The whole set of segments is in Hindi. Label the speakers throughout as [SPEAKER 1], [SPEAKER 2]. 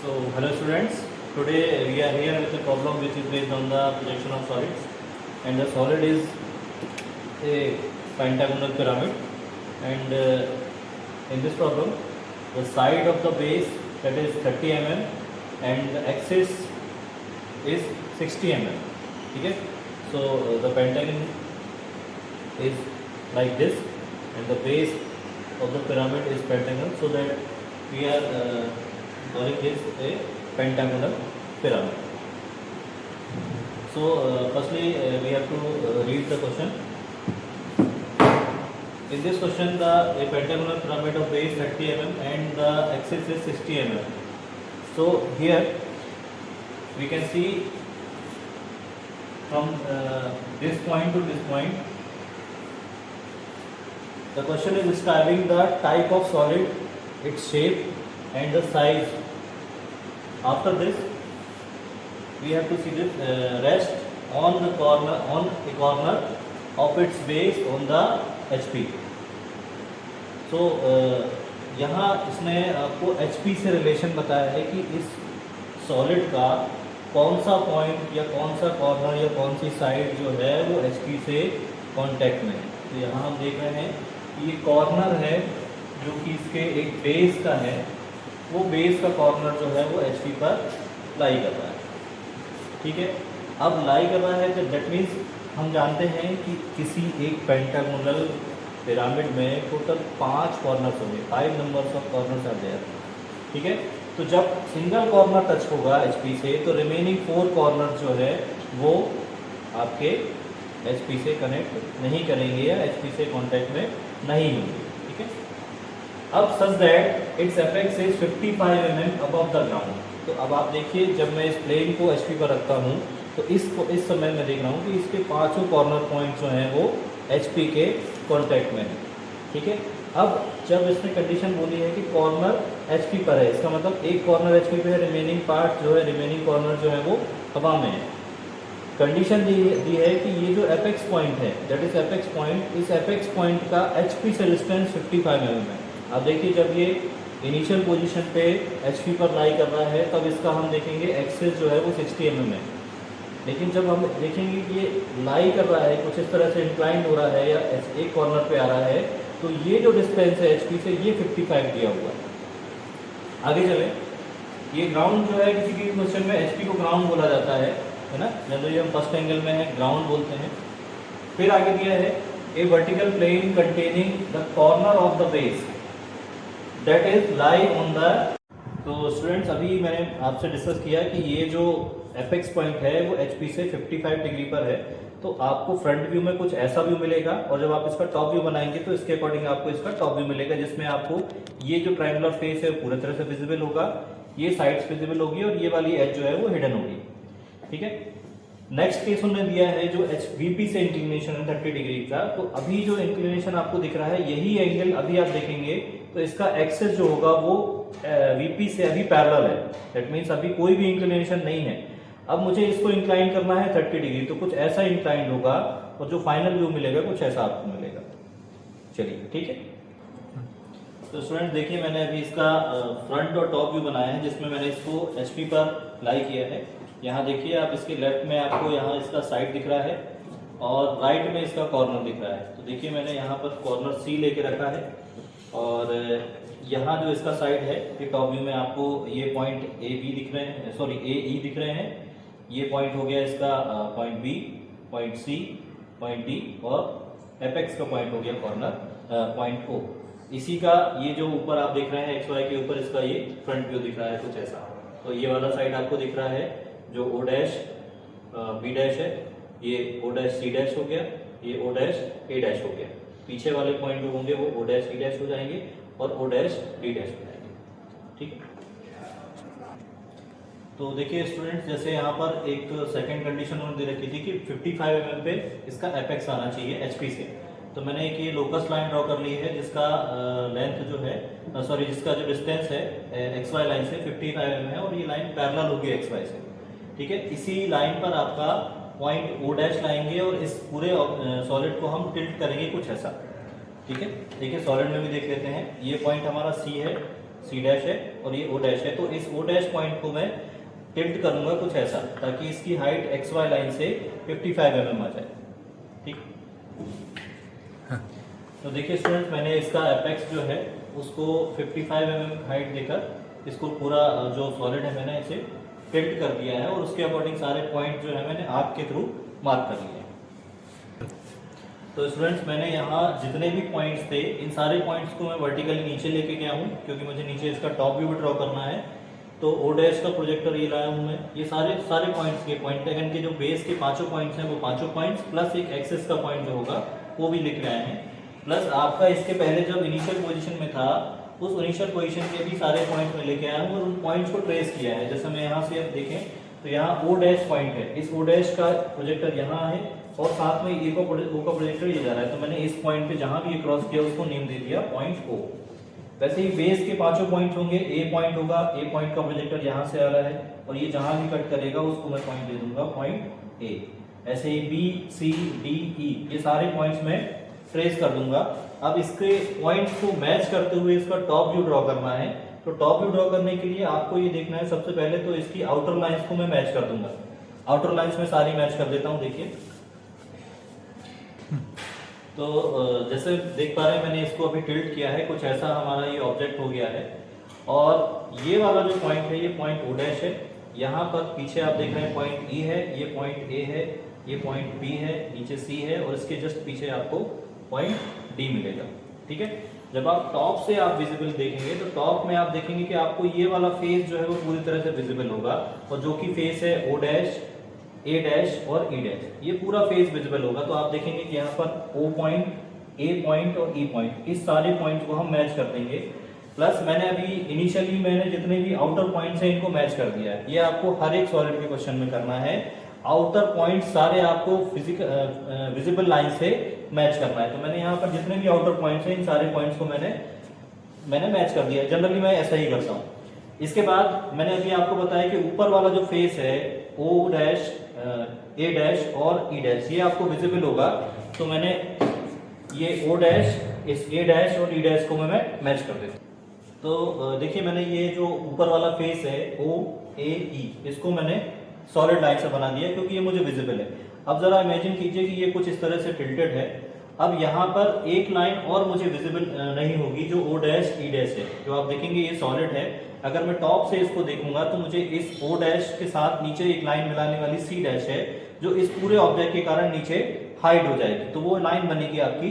[SPEAKER 1] So hello students, today we are here with a problem which is based on the projection of solids, and the solid is a pentagonal pyramid, and in this problem the side of the base, that is 30 mm, and the axis is 60 mm. Okay, so the pentagon is like this and the base of the pyramid is pentagonal, so that we are calling this a pentagonal pyramid. So firstly we have to read the question. In this question, a pentagonal pyramid of base 30 mm and the axis is 60 mm. So here we can see from this point to this point. The question is describing the type of solid, its shape and the size. After this, we have to see this rest on a corner of its base on the HP. So यहाँ इसने आपको HP से रिलेशन बताया है कि इस सॉलिड का कौन सा पॉइंट या कौन सा कॉर्नर या कौन सी साइड जो है वो HP से कांटेक्ट में है. तो यहाँ हम देख रहे हैं कि ये कॉर्नर है जो कि इसके एक बेस का है. वो बेस का कॉर्नर जो है वो HP पर लाई कर रहा है. ठीक है, अब लाई कर रहा है तो डेट मीन्स हम जानते हैं कि किसी एक पेंटागोनल पिरामिड में टोटल 5 कॉर्नर्स होंगे, 5 numbers of corners are there. ठीक है, तो जब सिंगल कॉर्नर टच होगा HP से तो रिमेनिंग 4 कॉर्नर जो है वो आपके HP से कनेक्ट नहीं करेंगे या HP से कॉन्टैक्ट में नहीं होंगे. ठीक है, अब such that it's apex is 55 mm above the ground. तो अब आप देखिए, जब मैं इस प्लेन को HP पर रखता हूँ तो इस समय मैं देख रहा हूँ कि इसके 5 कॉर्नर पॉइंट जो हैं वो HP के कॉन्टैक्ट में है. ठीक है, अब जब इसने कंडीशन बोली है कि कॉर्नर HP पर है, इसका मतलब एक कॉर्नर HP पे है, रिमेनिंग पार्ट जो है, रिमेनिंग कॉर्नर जो है वो हवा में है. कंडीशन दी है कि ये जो एपेक्स पॉइंट है, दैट इज एपेक्स पॉइंट, इस एपेक्स पॉइंट का HP से डिस्टेंस 55 mm है. अब देखिए, जब ये इनिशियल पोजीशन पे HP पर लाई कर रहा है तब इसका हम देखेंगे एक्सिस जो है वो 60 mm है. लेकिन जब हम देखेंगे कि ये लाई कर रहा है, कुछ इस तरह से इंक्लाइंड हो रहा है या एक कॉर्नर पे आ रहा है, तो ये जो डिस्टेंस है HP से ये 55 दिया हुआ है. आगे चले, ये ग्राउंड जो है, किसी भी क्वेश्चन में HP को ग्राउंड बोला जाता है ना, जनरली हम फर्स्ट एंगल में है ग्राउंड बोलते हैं. फिर आगे दिया है a vertical plane containing the corner of the base that is lie on the. तो स्टूडेंट्स, अभी मैंने आपसे डिस्कस किया कि ये जो एपेक्स पॉइंट है वो HP से 55 डिग्री पर है. तो आपको फ्रंट व्यू में कुछ ऐसा व्यू मिलेगा और जब आप इसका टॉप व्यू बनाएंगे तो इसके अकॉर्डिंग आपको इसका टॉप व्यू मिलेगा, जिसमें आपको ये जो ट्रायंगुलर फेस है पूरी तरह से विजिबल होगा, ये साइड्स विजिबल होगी और ये वाली एज जो है वो हिडन होगी. ठीक है, नेक्स्ट केस उन्होंने दिया है जो VP से इंक्लिनेशन है 30 डिग्री का. तो अभी जो इंक्लिनेशन आपको दिख रहा है, यही एंगल अभी आप देखेंगे तो इसका एक्सेस जो होगा वो VP से अभी पैरेलल है. दैट मीन्स अभी कोई भी इंक्लिनेशन नहीं है. अब मुझे इसको इंक्लाइन करना है 30 डिग्री, तो कुछ ऐसा इंक्लाइन होगा और जो फाइनल व्यू मिलेगा कुछ ऐसा आपको मिलेगा. चलिए, ठीक है. तो स्टूडेंट देखिए, मैंने अभी इसका फ्रंट और टॉप व्यू बनाया है, जिसमें मैंने इसको HP पर लाई किया है. यहाँ देखिए, आप इसके लेफ्ट में आपको यहाँ इसका साइड दिख रहा है और राइट में इसका कॉर्नर दिख रहा है. तो देखिए, मैंने यहाँ पर कॉर्नर C लेके रखा है और यहाँ जो इसका साइड है कि टॉप व्यू में आपको ये पॉइंट AB दिख रहे हैं, सॉरी AE दिख रहे हैं. ये पॉइंट हो गया इसका point B, point C, point D और एपेक्स का पॉइंट हो गया कॉर्नर पॉइंट O. इसी का ये जो ऊपर आप देख रहे हैं XY के ऊपर, इसका ये फ्रंट व्यू दिख रहा है कुछ ऐसा. तो ये वाला साइड आपको दिख रहा है जो O डैश B डैश है, ये O डैश C डैश हो गया, ये O डैश A डैश हो गया. पीछे वाले पॉइंट जो होंगे वो O डैश E डैश हो जाएंगे और O डैश D डैश हो जाएंगे. ठीक है, तो देखिए स्टूडेंट्स, जैसे यहाँ पर एक सेकंड कंडीशन उन्होंने दे रखी थी कि 55 mm पे इसका एपेक्स आना चाहिए HP से. तो मैंने एक ये लोकस लाइन ड्रॉ कर ली है जिसका लेंथ जो है, सॉरी जिसका जो डिस्टेंस है XY लाइन से 55 mm है और ये लाइन पैरेलल होगी XY से. ठीक है, इसी लाइन पर आपका पॉइंट O डैश लाएंगे और इस पूरे सॉलिड को हम टिल्ट करेंगे कुछ ऐसा. ठीक है, देखिए सॉलिड में भी देख लेते हैं. ये पॉइंट हमारा C है सी डैश है और ये ओ डैश है, तो इस ओ डैश पॉइंट को मैं टिल्ट करूंगा कुछ ऐसा ताकि इसकी हाइट एक्स वाई लाइन से 55 mm आ जाए। ठीक, तो देखिए स्टूडेंट्स, मैंने इसका एपेक्स जो है उसको 55 mm हाइट देकर इसको पूरा जो सॉलिड है मैंने इसे टिल्ट कर दिया है और उसके अकॉर्डिंग सारे पॉइंट जो है मैंने आर्क के थ्रू मार्क कर लिए हैं। तो स्टूडेंट्स, मैंने यहाँ जितने भी पॉइंट्स थे इन सारे पॉइंट्स को मैं वर्टिकली नीचे लेके गया हूँ क्योंकि मुझे नीचे इसका टॉप व्यू भी ड्रॉ करना है। तो ओ डैश का प्रोजेक्टर ये लाया हूँ मैं। ये सारे पॉइंट्स के पॉइंटेगन के जो बेस के पांचों पॉइंट्स हैं वो पांचों पॉइंट्स प्लस एक एक्सेस का पॉइंट जो होगा वो भी लिख रहे हैं। प्लस आपका इसके पहले जब इनिशियल पोजीशन में था उस इनिशियल पोजीशन के भी सारे पॉइंट्स में लेके आया हूँ और उन पॉइंट्स को ट्रेस किया है। जैसे मैं यहाँ से अब देखें तो यहाँ ओ डैश पॉइंट है, इस ओ डैश का प्रोजेक्टर यहाँ है और साथ में ओ का प्रोजेक्टर ये जा रहा है। तो मैंने इस पॉइंट पे जहाँ भी ये क्रॉस किया उसको नेम दे दिया पॉइंट ओ। वैसे ही बेस के पांचों पॉइंट होंगे, ए पॉइंट होगा, ए पॉइंट का प्रोजेक्टर यहाँ से आ रहा है और ये जहाँ भी कट करेगा उसको मैं पॉइंट दे दूंगा पॉइंट ए। ऐसे ही बी सी डी ई ये सारे पॉइंट्स में ट्रेस कर दूंगा। अब इसके पॉइंट्स को मैच करते हुए इसका टॉप व्यू ड्रॉ करना है। तो टॉप व्यू ड्रॉ करने के लिए आपको ये देखना है सबसे पहले तो इसकी आउटर लाइंस को मैं मैच कर दूंगा। आउटर लाइंस में सारी मैच कर देता हूँ। देखिए, तो जैसे देख पा रहे हैं मैंने इसको अभी टिल्ट किया है, कुछ ऐसा हमारा ये ऑब्जेक्ट हो गया है। और ये वाला जो पॉइंट है ये पॉइंट ओ डैश है। यहाँ पर पीछे आप देख रहे हैं पॉइंट ई है, ये पॉइंट ए है, ये पॉइंट बी है, नीचे सी है और इसके जस्ट पीछे आपको पॉइंट डी मिलेगा। ठीक है, जब आप टॉप से आप विजिबल देखेंगे तो टॉप में आप देखेंगे कि आपको ये वाला फेस जो है वो पूरी तरह से विजिबल होगा और जो कि फेस है ओ डैश, ए डैश और ई डैश, ये पूरा फेस विजिबल होगा। तो आप देखेंगे कि यहाँ पर ओ पॉइंट, ए पॉइंट और ई पॉइंट, इस सारे पॉइंट्स को हम मैच कर देंगे। प्लस मैंने अभी इनिशियली मैंने जितने भी आउटर पॉइंट्स हैं इनको मैच कर दिया है। ये आपको हर एक सॉलिड के क्वेश्चन में करना है। आउटर पॉइंट सारे आपको फिजिकल विजिबल लाइन से मैच करना है। तो मैंने यहाँ पर जितने भी आउटर पॉइंट्स हैं इन सारे पॉइंट्स को मैंने मैच कर दिया। जनरली मैं ऐसा ही करता हूँ। इसके बाद मैंने अभी आपको बताया कि ऊपर वाला जो फेस है ओ डैश, ए डैश और ई डैश, ये आपको विजिबल होगा। तो मैंने ये ओ डैश, इस ए डैश और ई डैश को मैं मैच कर देता हूँ। तो देखिए, मैंने ये जो ऊपर वाला फेस है ओ ए ई, इसको मैंने सॉलिड लाइन से बना दिया क्योंकि ये मुझे विजिबल है। अब जरा इमेजिन कीजिए कि ये कुछ इस तरह से टिल्टेड है। अब यहाँ पर एक लाइन और मुझे विजिबल नहीं होगी जो ओ डैश ई डैश है। जो आप देखेंगे ये सॉलिड है। अगर मैं टॉप से इसको देखूंगा तो मुझे इस ओ डैश के साथ नीचे एक लाइन मिलाने वाली सी डैश है जो इस पूरे ऑब्जेक्ट के कारण नीचे हाइड हो जाएगी। तो वो लाइन बनेगी आपकी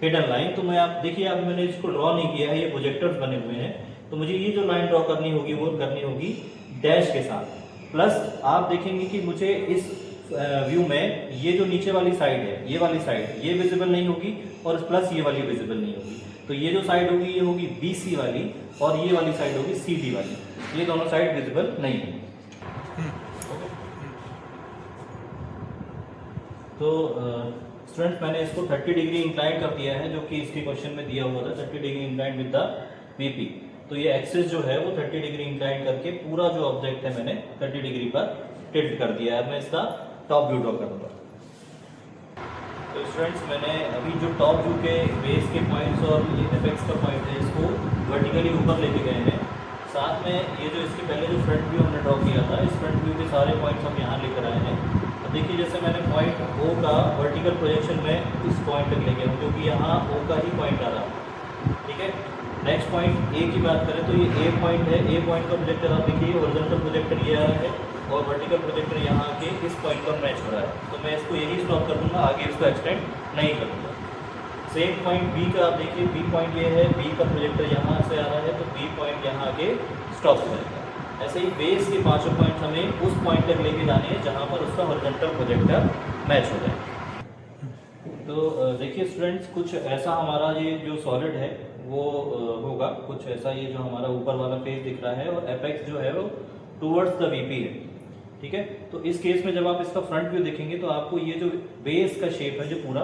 [SPEAKER 1] हिडन लाइन। तो मैं आप देखिए, अब मैंने इसको ड्रॉ नहीं किया है, ये प्रोजेक्टर्स बने हुए हैं। तो मुझे ये जो लाइन ड्रॉ करनी होगी वो करनी होगी डैश के साथ। प्लस आप देखेंगे कि मुझे इस व्यू में ये जो नीचे वाली साइड है, ये वाली साइड ये विजिबल नहीं होगी और प्लस ये वाली विजिबल नहीं होगी। तो ये जो साइड होगी ये होगी बी सी वाली और ये वाली साइड होगी सी डी वाली। ये दोनों साइड विजिबल नहीं है। तो स्टूडेंट्स, मैंने इसको 30 डिग्री इंक्लाइन कर दिया है जो कि इसके क्वेश्चन में दिया हुआ था, 30 degree incline with the VP. तो ये एक्सिस जो है वो 30 डिग्री इंक्लाइन करके पूरा जो ऑब्जेक्ट है मैंने 30 डिग्री पर टिल्ट कर दिया है। मैं इसका टॉप व्यू ड्रॉ करूंगा। तो स्टूडेंट्स, मैंने अभी जो टॉप व्यू के बेस के पॉइंट्स और ये एपेक्स का पॉइंट है इसको वर्टिकली ऊपर लेके गए हैं। साथ में ये जो इसके पहले जो फ्रंट व्यू हमने ड्रॉ किया था, इस फ्रंट व्यू के सारे पॉइंट्स हम यहाँ लेकर आए हैं। अब देखिए, जैसे मैंने पॉइंट ओ का वर्टिकल प्रोजेक्शन में इस पॉइंट तक ले गया हूँ क्योंकि यहाँ ओ का ही पॉइंट आ रहा है। ठीक है, नेक्स्ट पॉइंट ए की बात करें तो ये ए पॉइंट है। ए पॉइंट का प्रोजेक्टर आप देखिए, हॉरिजॉन्टल प्रोजेक्टर ये आ रहा है और वर्टिकल प्रोजेक्टर यहाँ के इस पॉइंट पर मैच हो रहा है। तो मैं इसको यही स्टॉप कर दूंगा, आगे इसको एक्सटेंड नहीं करूँगा। सेम पॉइंट बी का आप देखिए, बी पॉइंट ये है, बी का प्रोजेक्टर यहाँ से आ रहा है तो बी पॉइंट यहाँ आगे स्टॉप हो जाएगा। ऐसे ही बेस के पांचों पॉइंट हमें उस पॉइंट तक लेके जाने हैं जहाँ पर उसका हॉरिजॉन्टल प्रोजेक्टर मैच हो जाए। तो देखिए स्टूडेंट्स, कुछ ऐसा हमारा ये जो सॉलिड है वो होगा, कुछ ऐसा ये जो हमारा ऊपर वाला फेस दिख रहा है और एपेक्स जो है वो टूवर्ड्स द वीपी है। ठीक है, तो इस केस में जब आप इसका फ्रंट व्यू देखेंगे तो आपको ये जो बेस का शेप है जो पूरा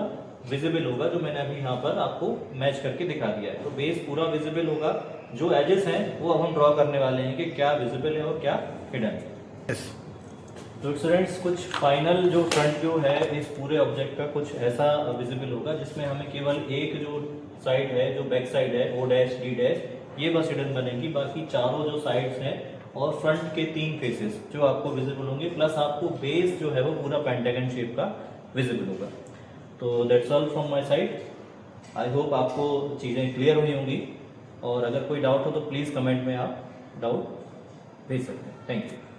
[SPEAKER 1] विजिबल होगा, जो मैंने अभी यहाँ पर आपको मैच करके दिखा दिया है। तो बेस पूरा विजिबल होगा। जो एजेस हैं वो अब हम ड्रॉ करने वाले हैं कि क्या विजिबल है और क्या हिडन है। तो स्टूडेंट्स, कुछ फाइनल जो फ्रंट व्यू है इस पूरे ऑब्जेक्ट का कुछ ऐसा विजिबल होगा जिसमें हमें केवल एक जो साइड है, जो बैक साइड है ओ डैश डी डैश, ये बस हिडन बनेगी, बाकी चारों जो साइड्स हैं और फ्रंट के 3 फेसेस जो आपको विजिबल होंगे, प्लस आपको बेस जो है वो पूरा पेंटागन शेप का विजिबल होगा। तो that's all from my side. I hope आपको चीज़ें क्लियर हुई होंगी, और अगर कोई डाउट हो तो प्लीज़ कमेंट में आप डाउट भेज सकते हैं। Thank you.